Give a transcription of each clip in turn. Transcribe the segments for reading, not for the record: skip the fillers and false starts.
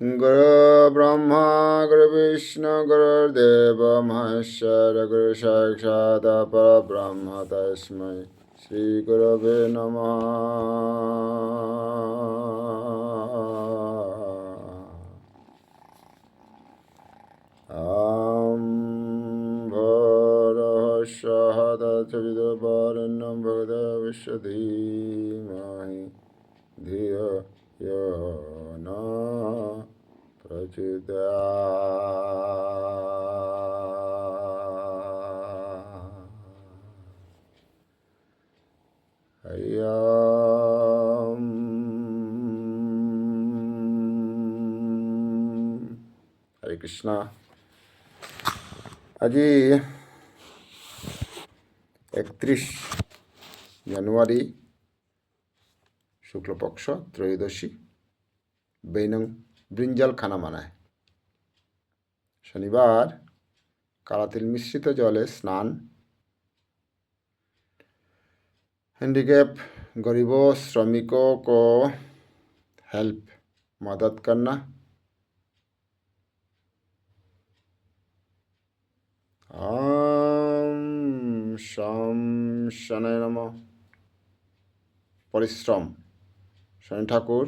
गुरु ब्रह्मा गुरु विष्णु गुरुर्देव महेश्वर गुरु साक्षात् परब्रह्म तस्मै श्री गुरवे नमः। भूर्भुवः स्वः तत्सवितुर्वरेण्यं भर्गो देवस्य धीमहि धियो यो नः হরে কৃষ্ণ। আজি 31 জানুয়ারি শুক্লপক্ষ ত্রয়োদশী, বেইনং ব্রিঞ্জাল খানা মানায়। শনিবার কালাতিল मिश्रित जले स्नान, हैंडीकैप गरीबों श्रमिकों को हेल्प मदद करना, ओम शम शनै नमः। परिश्रम शनि ठाकुर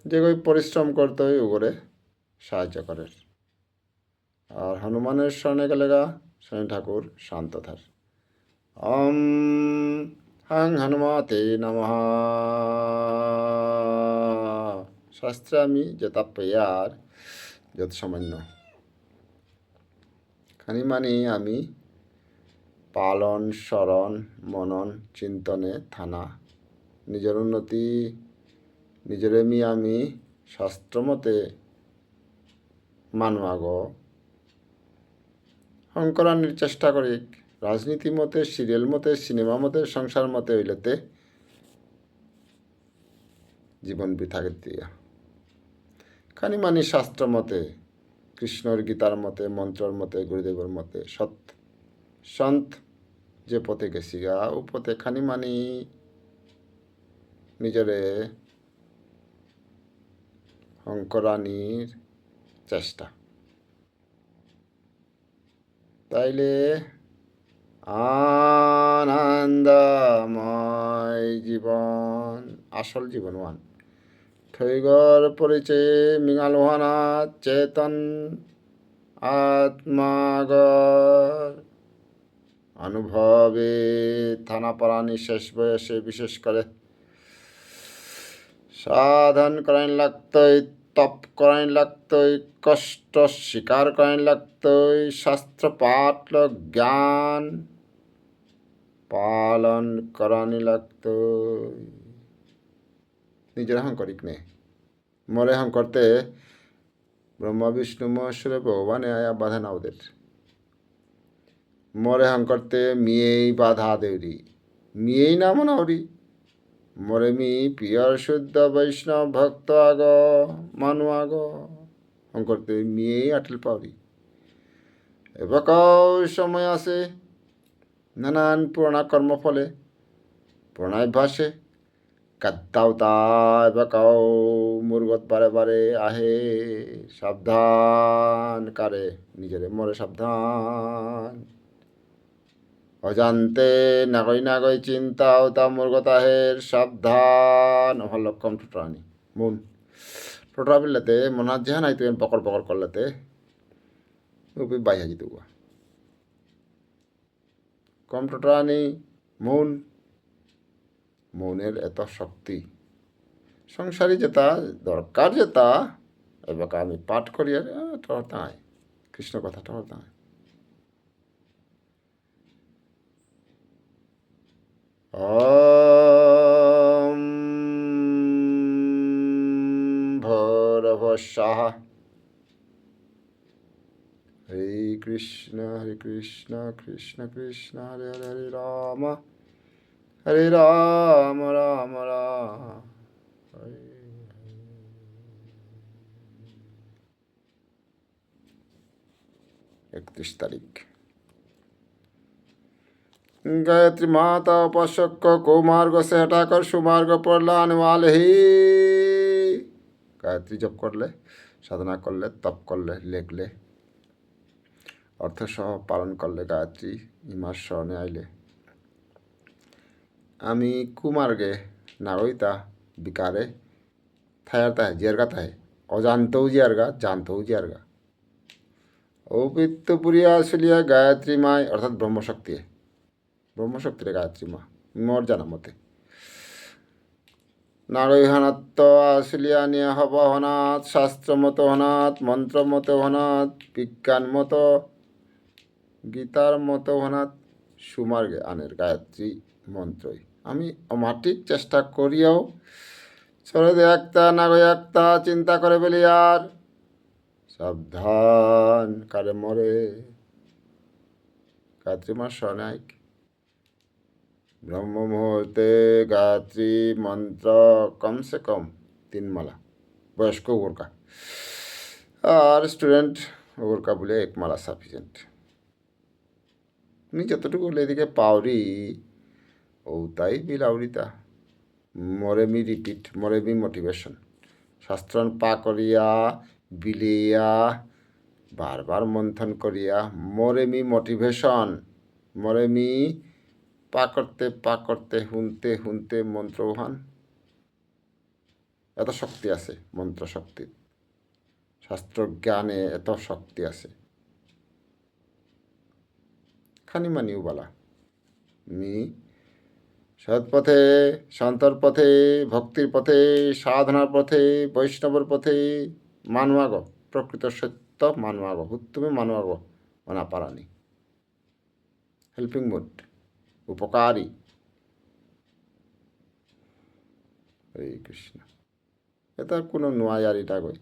যে कोई परिश्रम करते हुए ওগরে সাহায্য করে। और हनुमाনের शरणे গেলেগা শনি ঠাকুর শান্ত থার। ओम हं हनुमते नमः। শাস্ত্রে আমি যথাপ্রয়ার যত সামান্য খানি মানি আমি পালন স্মরণ মনন চিন্তনে থানা নিজের উন্নতি নিজের আমি শাস্ত্রমতে মানুয়াগ শঙ্করানির চেষ্টা করি। রাজনীতি মতে সিরিয়াল মতে সিনেমা মতে সংসার মতে হইলেতে জীবন বৃথাকে দিয়া খানি মানি শাস্ত্র মতে কৃষ্ণর গীতার মতে মন্ত্রর মতে গুরুদেবের মতে সৎ সন্ত যে পথে গেছি গা ও পথে খানি মানি নিজরে শঙ্করানির চেষ্টা তাইলে আনন্দময় জীবন আসল জীবনওয়ান থৈগর পরিচয়ে মিঙালোহানা চেতন আত্মাগর অনুভবে থানা পরানি শেষ বয়সে বিশেষ করে সাধন করাইন লাগতই, তপ করাইন লাগতই, কষ্ট স্বীকার করাইন লাগতই, শাস্ত্র পাঠ জ্ঞান পালন করানি লাগতই। নিজের অহংকারিক নে মরে অহং করতে ব্রহ্মা বিষ্ণু মহেশ্বরে ভগবানে আয়া বাধা না ওদের মরে অহং করতে মিয়েই বাধা দেউরি মিয়েই নাম নাওরি মরে মি পিয়র শুদ্ধ বৈষ্ণব ভক্ত আগ মানু আগ অহং করতে মিয়েই আটল পাওরি। এবাকাও সময় আছে নানান পুরাণা কর্মফলে প্রণাভ্যাসে কাদ্দাওতা এবাকাও মুরগত বারে বারে আহে সাবধান কারে নিজেরে মরে সাবধান অজান্তে নাগই নাগই চিন্তাও তা মুরগতাহের সাবধান হলক্ষম ঠোঁটানি মন ঠোঁটা বিলতে মনার যেহা নাই তুই পকড় পকড় করলেতে উপি বাইহা যেত কম ঠোঁটানি মন মনের এত শক্তি সংসারী যেটা দরকার যেটা এবার আমি পাঠ করি আর টহতায় কৃষ্ণ কথা টহতায় ওম ভৈরবস্বাহ। হরে কৃষ্ণ কৃষ্ণ কৃষ্ণ হরে হরে হরে রাম রাম রাম হরে। 31 তারিখ गायत्री माता उपासक को कुमार्ग से हटाकर सुमार्ग पर लाने वाले ही গায়ত্রী জপ করলে, সাধনা করলে, তপ করলে, লেখলে, অর্থসহ পালন করলে, গায়ত্রী ইমার স্মরণে আইলে আমি কুমার্গে নাগরিতা বিকারে থায়ার তাহে জিয়ারগা তাহে অজান্তও জিয়ারগা জানতেও জিয়ারগা ঔপিত্যপুরিয়া আসলিয়া গায়ত্রী মায় অর্থাৎ ব্রহ্মশক্তিরে গায়ত্রী মা মোর জানা মতে নারৈহানাত্ম আসলিয়া নিয়া হব হনাথ শাস্ত্রমত হনাথ মন্ত্রমত হনাথ বিজ্ঞান মত গীতার মতো হনাথ সুমার্গে আনের গায়ত্রী মন্ত্রই আমি অমাটিক চেষ্টা করিয়াও চলে একটা নাগয় একটা চিন্তা করে বলি আর সাবধান কারে মরে গায়ত্রী মার স্বনায়ক ব্রহ্ম মুহূর্তে গায়ত্রী মন্ত্র কমসে কম 3 মালা বয়স্ক ওগরকা আর স্টুডেন্ট ওগরকা বলে 1 মালা সাফিসিয়েন্ট আমি যতটুকু এদিকে পাওরি ও তাই বিলাউরিতা মরে মি রিপিট মরে মি মোটিভেশন শাস্ত্রন পা করিয়া বিলিয়া বারবার মন্থন করিয়া মরে মি মোটিভেশন মরে মি পা করতে হুনতে মন্ত্রহান এত শক্তি আছে মন্ত্র শক্তি শাস্ত্র জ্ঞানে এত শক্তি আছে খানি মানিও বালা মি সৎপথে সন্তর পথে ভক্তির পথে সাধনার পথে বৈষ্ণবর পথে মানুয়াগ প্রকৃত সত্য মানুয়াগ হুত্তুমে মানুয়াগ অনাপারানি হেল্পিং মুড উপকারী হরে কৃষ্ণ এটা কোনো নোয়ারিটা গই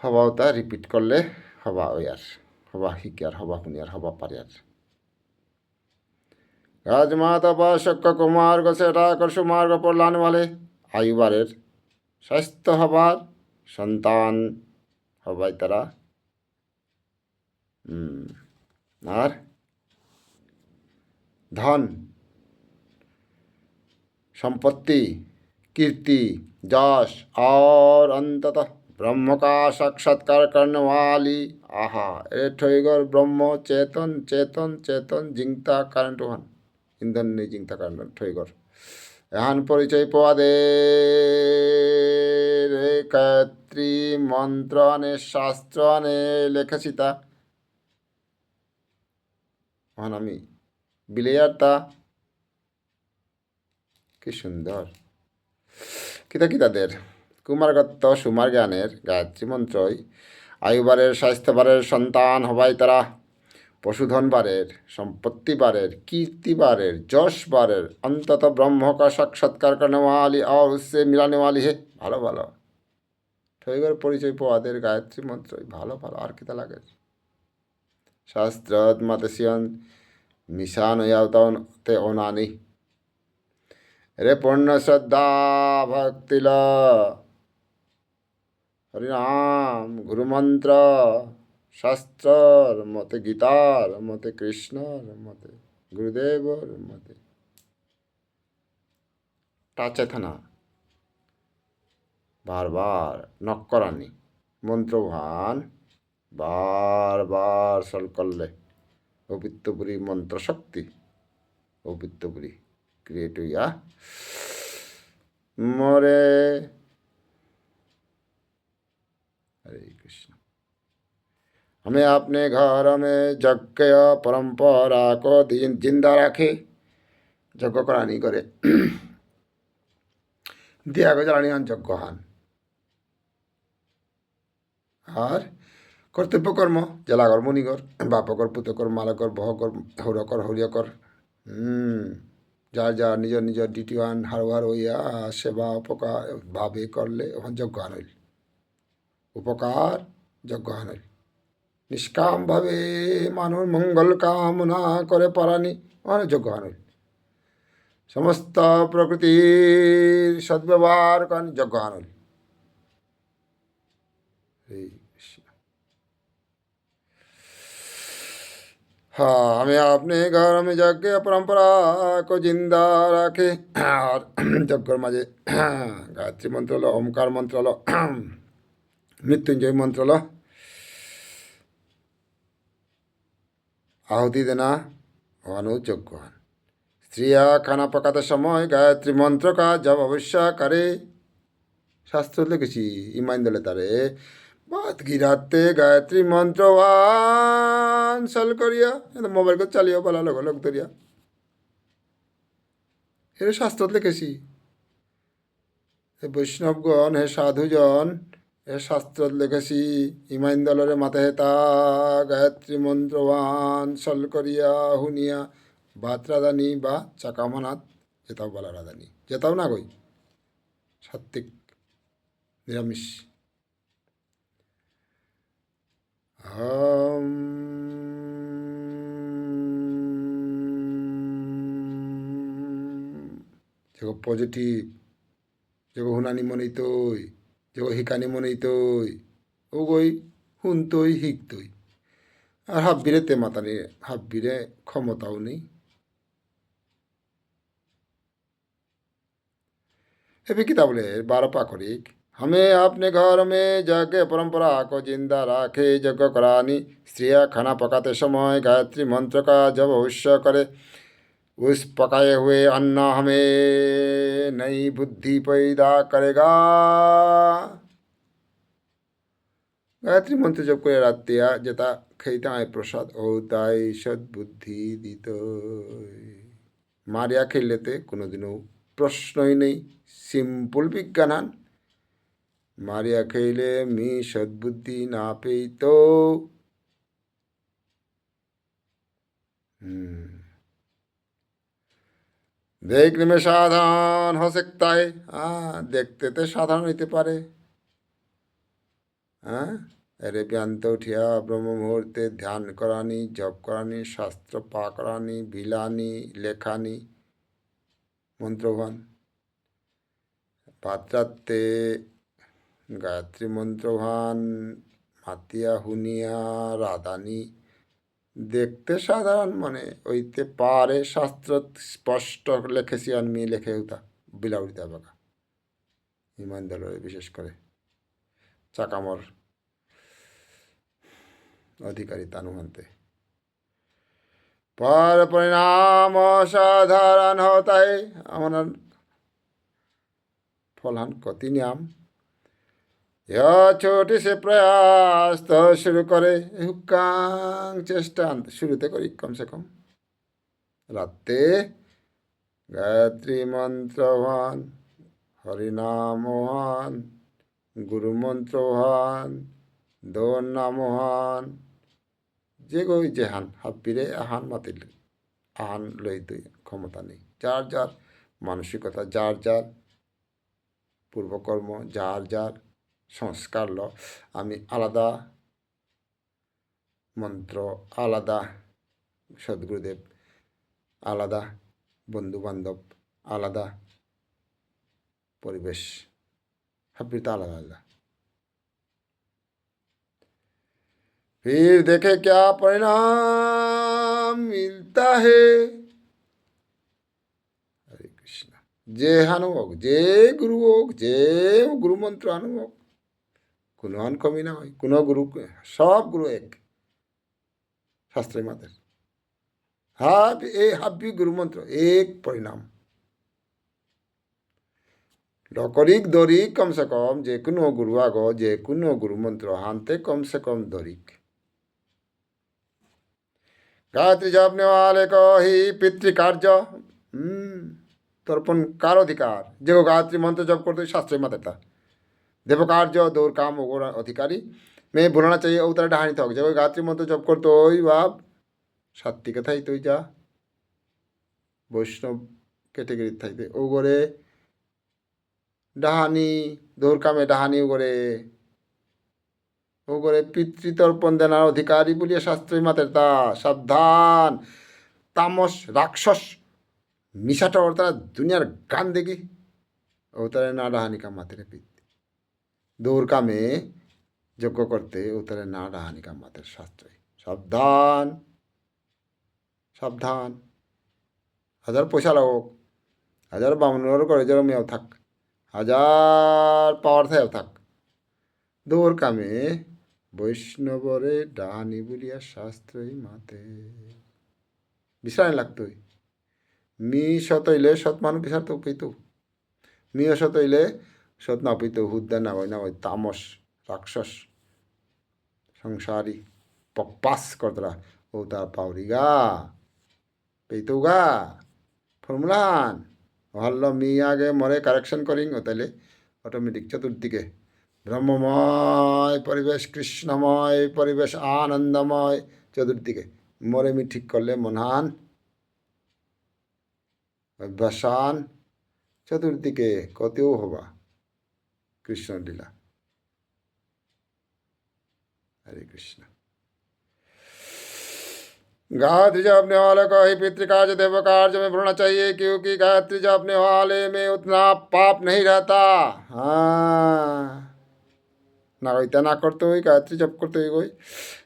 হবাও তা রিপিট করলে হবা ওই আর হবা শিকার হবা শুনিয়ার হবা পারিয়ার রাজমাতা বা শক্য কুমার সেটা আকর্ষ মার্গ পড়লান বলে আয়ুবারের স্বাস্থ্য হবার সন্তান হবাই তারা আর ধন সম্পত্তি कीर्ति যশ और अंततः ब्रह्म का साक्षात्कार करने वाली आहा ए ठोइगर ब्रह्म चेतन चेतन चेतन जिंगता कारण हन इंधन नहीं जिंगता कारण ठोइगर एहान परिचय पदे रे गायत्री मंत्र ने शास्त्र ने लेखसिता हन आमी बिलेयारता কি সুন্দর কিতাদের কুমারগত্ত সুমার জ্ঞানের গায়ত্রী মন্ত্রই আয়ুবারের স্বাস্থ্যবারের সন্তান হবাই তারা পশুধন বারের সম্পত্তি বারের কীর্তি বারের যশ বারের অন্তত ব্রহ্ম কা সাক্ষাৎকার করনে वाली और उससे मिलाने वाली है ভালো ভালো ঠৈগর পরিচয় পাওয়াদের গায়ত্রী মন্ত্রই ভালো ভালো আর কিতা লাগে শাস্ত্রত মাতসিয়ন মিশান ইয়াওতান তে ওনানি रे पूर्ण श्रद्धा भक्तिल हरिनाम गुरुमंत्र शास्त्र मते गीतार मते कृष्णर मते गुरुदेवर मते टाचे थाना बार बार नक्करानी मंत्रभान बार बार सल करले पवित्रपुरी मंत्र शक्ति पवित्रपुरी क्रिएट हुआ मोरे हरे कृष्ण हमें अपने घर में यज्ञ परंपरा को जिंदा रखे यज्ञ करानी करे दिया को जानी यज्ञ हान और कर्तव्य कर्म जलाकर मुनिकर बापकर पुतकर मालकर बहकर हौरकर हरियकर যার যার নিজের নিজের ডিটিওয়ান হারবার হইয়া সেবা উপকার ভাবে করলে ওখান যজ্ঞ আনইল উপকার যজ্ঞ আনইল নিষ্কামভাবে মানুষ মঙ্গল কামনা করে পারানি ওখানে যজ্ঞ আনইল সমস্ত প্রকৃতির সদ্ব্যবহার করেন যজ্ঞ আনইল हाँ, हमें अपने घर में यज्ञ परंपरा को जिंदा रखे और যজ্ঞের মাঝে গায়ত্রী মন্ত্র হলো, ওমকার মন্ত্র হলো, মৃত্যুঞ্জয় মন্ত্র হলো, আহুতি দেনা হওয়ানো যোগ্য হন। স্ত্রীরা খানা পকাতে সময় গায়ত্রী মন্ত্র কা জব অবশ্য করে। শাস্ত্র লিখেছি ইমান দলে তারে বাদ গিরাতে গায়ত্রী মন্ত্রবান সল করিয়া মোবাইল করে চালিয়ে বলা লোক লোক ধরিয়া এর শাস্ত্র লিখেছি। হে বৈষ্ণবগণ, হে সাধুজন, হে শাস্ত্র লিখেছি ইমান দলরে মাথা হেতা গায়ত্রী মন্ত্রবান সল করিয়া হুনিয়া ভাত রাধানি বা চাকামনাথ যেতাও বলা রাধানি যেতাও না গই সাত্বিক নিরামিষ। হম যেগো পজিটিভ, যেগো হুনানি মনেই তৈ, যেগো হিকানি মনেই তৈ, ও গই হুন তৈ হিক তৈ। আর হাব্বিরে তে মাতানি হাব্বিরে ক্ষমতাও নেই। এবে কিতা বলে 12 পাখরিক हमें अपने घर में यज्ञ परंपरा को जिंदा रखे। यज्ञ करानी स्त्रियाँ खाना पकाते समय गायत्री मंत्र का जब अवश्य करे। उस पकाए हुए अन्न हमें नई बुद्धि पैदा करेगा। गायत्री मंत्र जब করে রাত্রিয়া যেটা খেইতে হয় প্রসাদ ও তাই সদ্বুদ্ধি দিত। মারিয়া খেলেতে কোনোদিনও প্রশ্নই নেই, সিম্পল বিজ্ঞান। মারিয়া খেলে মি সদ্বুদ্ধি না পেত। देखने में साधारण हो सकता है, দেখতে তো সাধারণ হইতে পারে। হ্যাঁ, अरे ব্যান্ত উঠিয়া ব্রহ্ম মুহূর্তে ধ্যান করানি, জপ করানি, শাস্ত্র পা করানি, বিলানি, লেখানি মন্ত্রবান পাত্রাত্তে গায়ত্রী মন্ত্রবান মাতিয়া হুনিয়া রাধানি। দেখতে সাধারণ মানে হইতে পারে, শাস্ত্র স্পষ্ট লেখেছি আর মি লেখে উতা বিলাউরিতা বাগা ইমান দলের বিশেষ করে চাকামর अधिकारी तानुमंते। पर परिणाम असाधारण होता है। हमारा फलहान कति नियम यह छोटे से प्रयास तो शुरू करे हुक्कांग चेष्टा शुरूते करी कम से कम रात्ते गायत्री मंत्रवान हरिनामवान गुरु मंत्रवान दो नामवान যেগই যেহান হাব্বিরে আহান মাতিল আহান লই তুই ক্ষমতা নেই। যার যার মানসিকতা, যার যার পূর্বকর্ম, যার যার সংস্কার ল আমি আলাদা মন্ত্র, আলাদা সদ্গুরুদেব, আলাদা বন্ধুবান্ধব, আলাদা পরিবেশ, হাব্বিরটা আলাদা আলাদা। फिर देखे क्या परिणाम मिलता है। हरे कृष्ण। जे हानु হোক, যে গুরু হোক, যে গুরু মন্ত্র আনু হোক, কোনো আন কমি না হয়, কোনো গুরু সব গুরু এক শাস্ত্রের মাদের হাব্বি গুরু মন্ত্র এক পরিণাম লকরিক দরিক কমসে কম যে কোনো গুরু আগ যে কোনো গুরু মন্ত্র হানতে কমসে কম দরিক। गायत्री जपने वाले को ही पितृकार्य तर्पण कार अधिकार। जो गायत्री मंत्र जप करते शास्त्र मत था देव कार्य दौर काम अधिकारी मैं भूलना चाहिए उतर ढाणी थक। जब गायत्री मंत्र जप करते ওই বাপ সাত্বিকে থাই তুই যা বৈষ্ণব ক্যাটেগরি থাইতে ও করে ডাহানি দৌর কামে ডাহানি ও করে পিতৃতর্পণ দেনার অধিকারী বলিয়া শাস্ত্রী মাতের তা সাবধান। তামস রাক্ষস মিশাটা ওর তারা দুনিয়ার গান দেখি ও তারা না ডাহানি কাম মাতের পিত দৌড় কামে যজ্ঞ করতে ও তারা না ডাহানি কাম মাতের শাস্ত্রে সাবধান। সাবধান, হাজার পয়সা লাগুক, হাজার বামুনের করে যেরমেও থাক, হাজার পাওয়ার থাকেও থাক, দৌর কামে বৈষ্ণবরে ডানি বলিয়া শাস্ত্রই মাতে। বিচার লাগতোই। মি সত হইলে সৎ মানুষ বিচার তো পেতো। মি অসত হইলে সৎ না পেতো, হুদ্দা না হয়, তামস রাক্ষস সংসারী পপাস করতরা ও তা পাউরি গা পেতো গা ফর্মুলান হল্ল মি আগে মরে কারেকশন করিং ও তাইলে অটোমেটিক চতুর্দিকে ব্রহ্মময় পরিবেশ, কৃষ্ণময় পরিবেশ, আনন্দময় চতুর্দিকে মরে মি ঠিক করলে মনহান অভ্যাসান চতুর্দিকে কতেও হবা কৃষ্ণ লীলা। हरे कृष्ण। गायत्री जब अपने वाले को ही पितृकार्य देव कार्य में भरना चाहिए, क्योंकि गायत्री जब अपने वाले में उतना पाप नहीं रहता। हाँ, ना वैता ना करते हुए गायत्री जब करते हुए कोई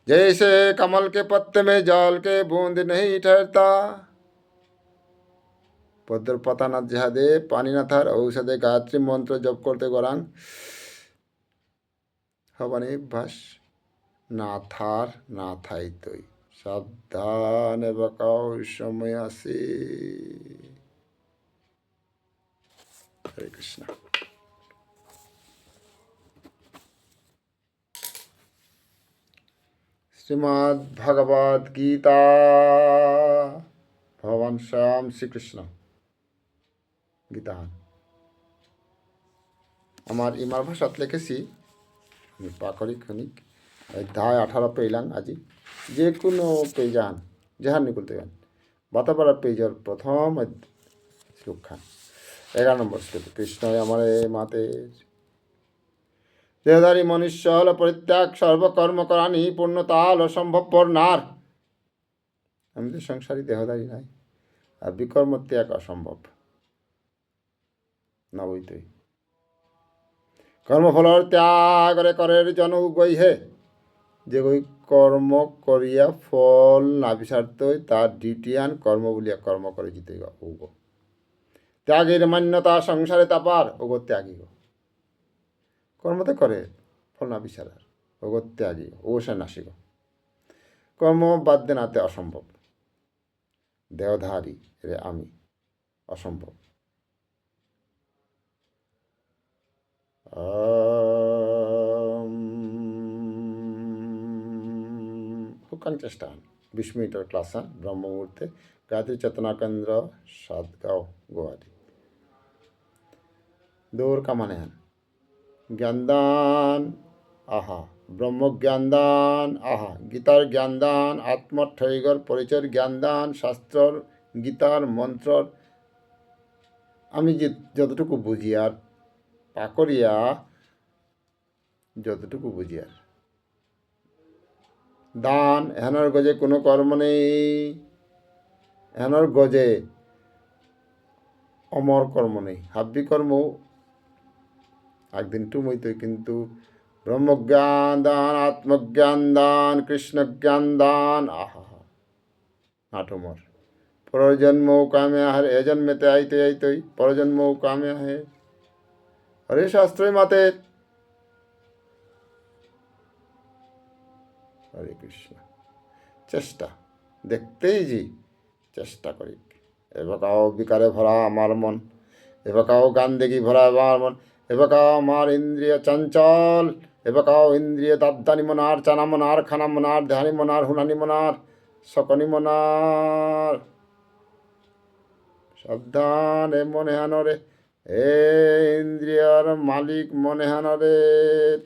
जैसे कमल के पत्ते में जल के बूंद नहीं ठहरता। पद्र पता न जहादे पानी न थार औषधे गायत्री मंत्र जप करते गोरांग हवाने भाष না থার না থাইতই, সাবধানে বাঁকাও সময় আসে। হরে কৃষ্ণ। শ্রীমদ্ ভগবদ গীতা, ভগবান শ্যাম শ্রীকৃষ্ণ গীতা। আমার ইমার ভাষাত লিখেছি, আমি পাকড়ি খনিক অধ্যায় 18 পেইলাম আজি, যে কোনো পেজান যাহার নিকুলতে গান বাতাপাড়ার পেজর প্রথম শ্লোক খান 11 নম্বর শ্লোক। কৃষ্ণ আমার মাতের দেহধারী মনুষ্য হল পরিত্যাগ সর্বকর্ম করানি পূর্ণতাল অসম্ভবপর নার। আমি তো সংসারী দেহধারী নাই, আর বিকর্ম ত্যাগ অসম্ভব না বইতই। কর্মফলর ত্যাগ করের জন উগই হে, যে ওই কর্ম করিয়া ফল না বিচারতই তার ডিটিয়ান কর্ম বলিয়া কর্ম করে জিতে ওগো। ত্যাগের মান্যতা সংসারে তাপার ওগো ত্যাগী গো। কর্মতে করে ফল না বিচারার ওগো ত্যাগী ও সে নাসিগ। কর্ম বাদ দে নাতে অসম্ভব, দেহধারী রে আমি অসম্ভব। হুকান চেষ্টা 20 মিনিটের ক্লাস ব্রহ্ম মুহূর্তে গায়ত্রী চেতনা কেন্দ্র সাতগাঁও গুয়াহাটি। দৌড় কামানে হান জ্ঞানদান আহা, ব্রহ্মজ্ঞানদান আহা, গীতার জ্ঞানদান, আত্মঠৈগর পরিচয়ের জ্ঞানদান, শাস্ত্রর গীতার মন্ত্রর আমি যে যতটুকু বুঝি আর পাকড়িয়া যতটুকু বুঝি আর দান এহানোর গজে কোনো কর্ম নেই, এহানোর গজে অমর কর্ম নেই, হাব্বি কর্ম একদিন টুমইতই, কিন্তু ব্রহ্মজ্ঞান দান, আত্মজ্ঞান দান, কৃষ্ণ জ্ঞান দান আহা নাটমর। পরজন্ম কামে আহার এ জন্মেতে আইতে আইতই পরজন্ম কামে আহে। হরে শাস্ত্রই মাতে। হরে কৃষ্ণ। চেষ্টা দেখতেই জি চেষ্টা করি। এবাকাও বিকারে ভরা আমার মন, এবাকাও গান দেখি ভরা আমার মন, এবাকাও আমার ইন্দ্রিয় চঞ্চল, এবাকাও ইন্দ্রিয় দাবদানি মনার, চানা মনার, খানা মনার, ধ্যানি মনার, হুনানি মনার, সকনি মনার। সাবধান এ মনে হানরে, এ ইন্দ্রিয়ার মালিক মনে হানরে।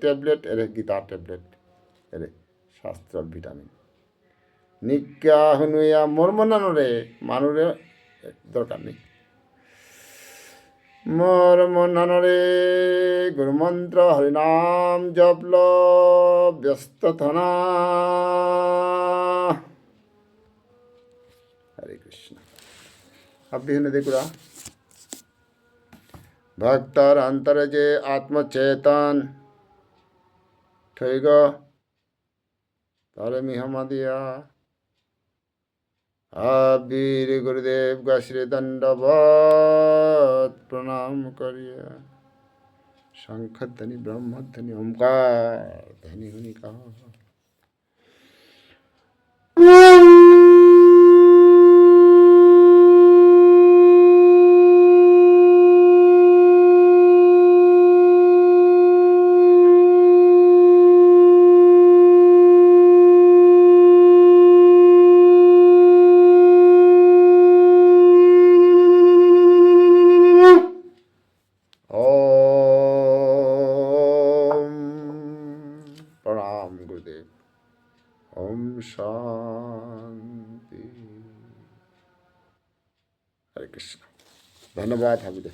ট্যাবলেট এরে গীতা ট্যাবলেট এরে শাস্ত্র ভিটামিন নিজ্ঞা হুনুয়া মোর মনানরে মানুরে দরকার নেই। মোর মনানরে গুরুমন্ত্র হরিনাম জপল ব্যস্ত থনা। হরে কৃষ্ণ। अभ्युन देखुरा भक्तर अंतर जे आत्मचेतन ठैग तारे मिहमा दिया আবির গুরুদেব গাশ্রী দণ্ডবত প্রণাম করিয়া শঙ্খধ্বনি ব্রহ্মধ্বনি ওমকার ধ্বনি হুনিকা प्रणाम गुरुदेव ओम शांति हरे कृष्ण धन्यवाद हामिद।